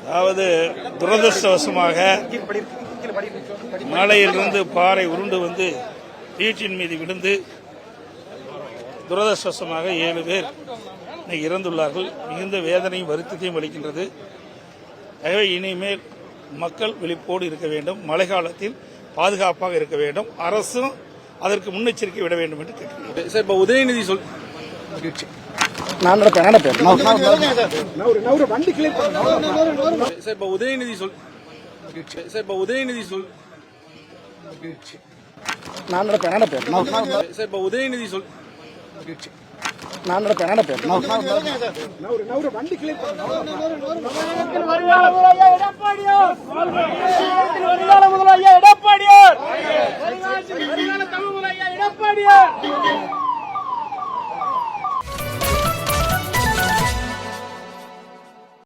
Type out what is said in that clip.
அதாவது துரதிருஷ்டவசமாக மலையிலிருந்து பாறை உருண்டு வந்து வீட்டின் மீது விழுந்து துரதிருஷ்டவசமாக 7 பேர் இறந்துள்ளார்கள். மிகுந்த வேதனையும் வருத்தத்தையும் அளிக்கின்றது. எனவே இனிமேல் மக்கள் விழிப்போடு இருக்க வேண்டும். மழை காலத்தில் பாதுகாப்பாக இருக்க வேண்டும். அரசும் அதற்கு முன்னெச்சரிக்கை விட வேண்டும் என்று கேட்கிறேன். சார், இப்போ உதயநிதி எடப்பாடியார்